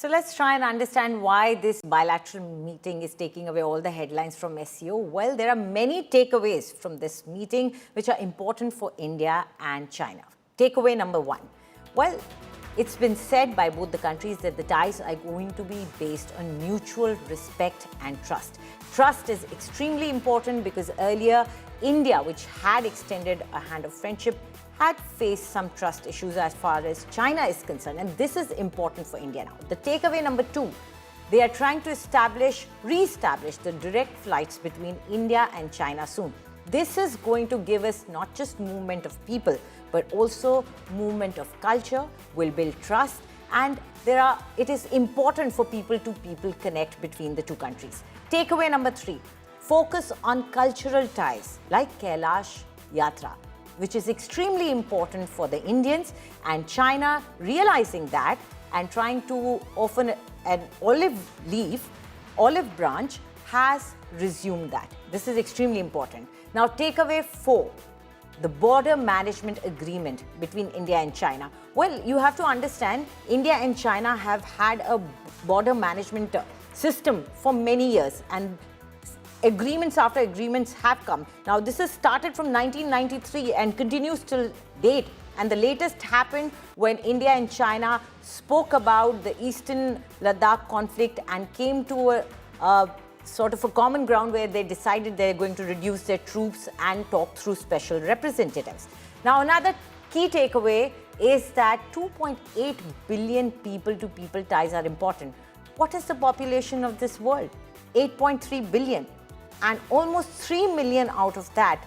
So let's try and understand why this bilateral meeting is taking away all the headlines from SCO. Well, there are many takeaways from this meeting which are important for India and China. Takeaway number one. Well, it's been said by both the countries that the ties are going to be based on mutual respect and trust. Trust is extremely important because earlier India, which had extended a hand of friendship, had faced some trust issues as far as China is concerned. And this is important for India now. The takeaway number two, they are trying to re-establish the direct flights between India and China soon. This is going to give us not just movement of people, but also movement of culture, will build trust, and it is important for people-to-people connect between the two countries. Takeaway number three, focus on cultural ties like Kailash Yatra, which is extremely important for the Indians, and China realizing that and trying to offer an olive branch has resumed that. This is extremely important. Now, takeaway four, the border management agreement between India and China. Well, you have to understand, India and China have had a border management system for many years, and agreements after agreements have come. Now, this has started from 1993 and continues till date. And the latest happened when India and China spoke about the Eastern Ladakh conflict and came to a sort of a common ground where they decided they're going to reduce their troops and talk through special representatives. Now, another key takeaway is that 2.8 billion people-to-people ties are important. What is the population of this world? 8.3 billion. And almost 3 million out of that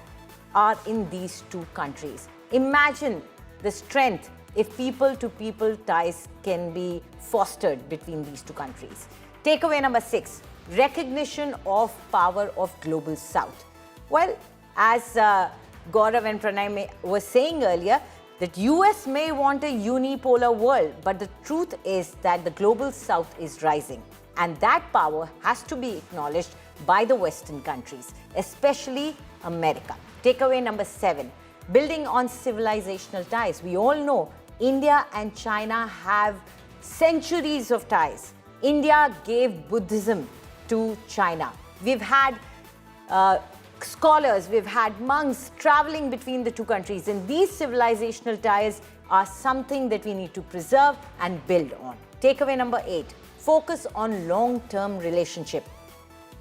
are in these two countries. Imagine the strength if people-to-people ties can be fostered between these two countries. Takeaway number six, recognition of power of Global South. Well, as Gaurav and Pranay were saying earlier, that US may want a unipolar world, but the truth is that the Global South is rising. And that power has to be acknowledged by the Western countries, especially America. Takeaway number seven, building on civilizational ties. We all know India and China have centuries of ties. India gave Buddhism to China. We've had scholars, we've had monks traveling between the two countries, and these civilizational ties are something that we need to preserve and build on. Takeaway number eight, focus on long-term relationship.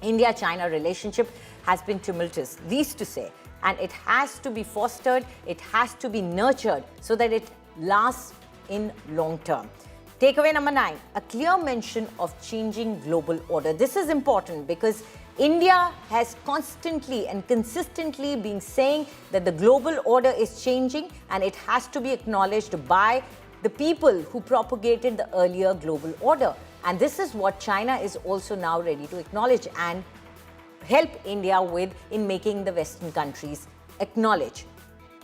India-China relationship has been tumultuous, least to say, and it has to be fostered, it has to be nurtured so that it lasts in long term. Takeaway number nine, a clear mention of changing global order. This is important because India has constantly and consistently been saying that the global order is changing and it has to be acknowledged by the people who propagated the earlier global order. And this is what China is also now ready to acknowledge and help India with in making the Western countries acknowledge.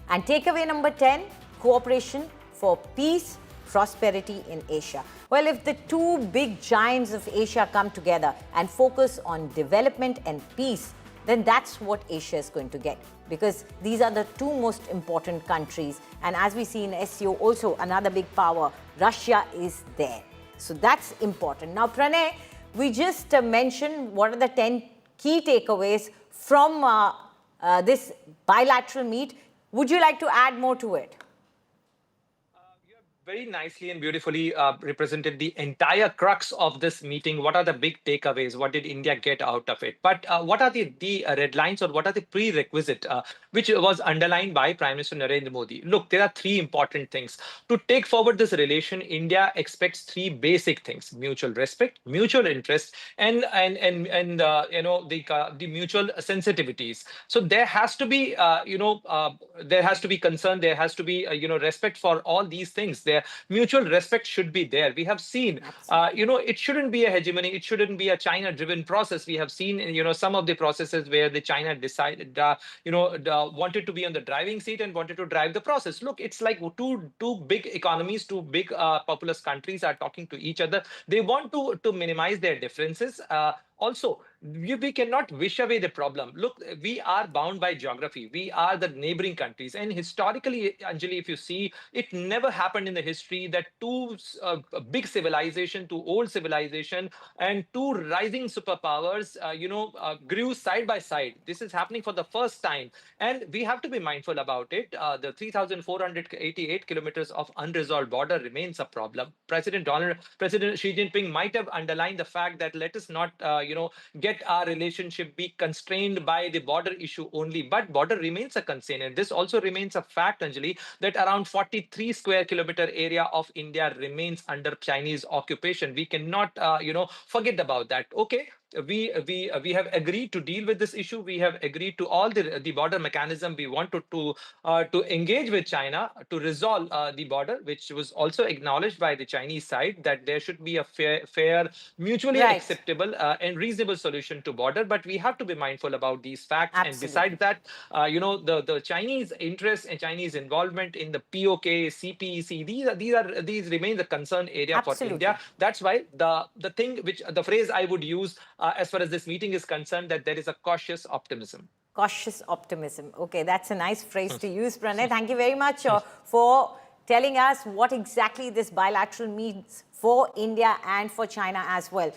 And takeaway number 10, cooperation for peace, prosperity in Asia. Well, if the two big giants of Asia come together and focus on development and peace, then that's what Asia is going to get, because these are the two most important countries. And as we see in SCO, also another big power, Russia is there. So that's important. Now, Pranay, we just mentioned what are the 10 key takeaways from this bilateral meet. Would you like to add more to it? Very nicely and beautifully represented the entire crux of this meeting. What are the big takeaways? What did India get out of it? But what are the red lines, or what are the prerequisites which was underlined by Prime Minister Narendra Modi? Look, there are three important things. To take forward this relation, India expects three basic things: mutual respect, mutual interest, and the mutual sensitivities. So there has to be there has to be concern, there has to be respect for all these things. There mutual respect should be there. We have seen, it shouldn't be a hegemony. It shouldn't be a China-driven process. We have seen, some of the processes where the China decided, wanted to be on the driving seat and wanted to drive the process. Look, it's like two big economies, two big populous countries are talking to each other. They want to minimize their differences. Also, we cannot wish away the problem. Look, we are bound by geography. We are the neighboring countries. And historically, Anjali, if you see, it never happened in the history that two big civilization, two old civilization, and two rising superpowers, grew side by side. This is happening for the first time. And we have to be mindful about it. The 3,488 kilometers of unresolved border remains a problem. President Xi Jinping might have underlined the fact that let us not, get our relationship be constrained by the border issue only. But border remains a concern. And this also remains a fact, Anjali, that around 43 square kilometer area of India remains under Chinese occupation. We cannot, forget about that. Okay, we have agreed to deal with this issue. We have agreed to all the border mechanism. We want to engage with China to resolve the border, which was also acknowledged by the Chinese side that there should be a fair mutually Right. acceptable and reasonable solution to border. But we have to be mindful about these facts. And besides Absolutely. that, the Chinese interest and Chinese involvement in the POK, CPEC, these remain a concern area for India. Absolutely. That's why the phrase I would use as far as this meeting is concerned, that there is a cautious optimism. Cautious optimism. Okay, that's a nice phrase to use, Pranay. Thank you very much for telling us what exactly this bilateral means for India and for China as well.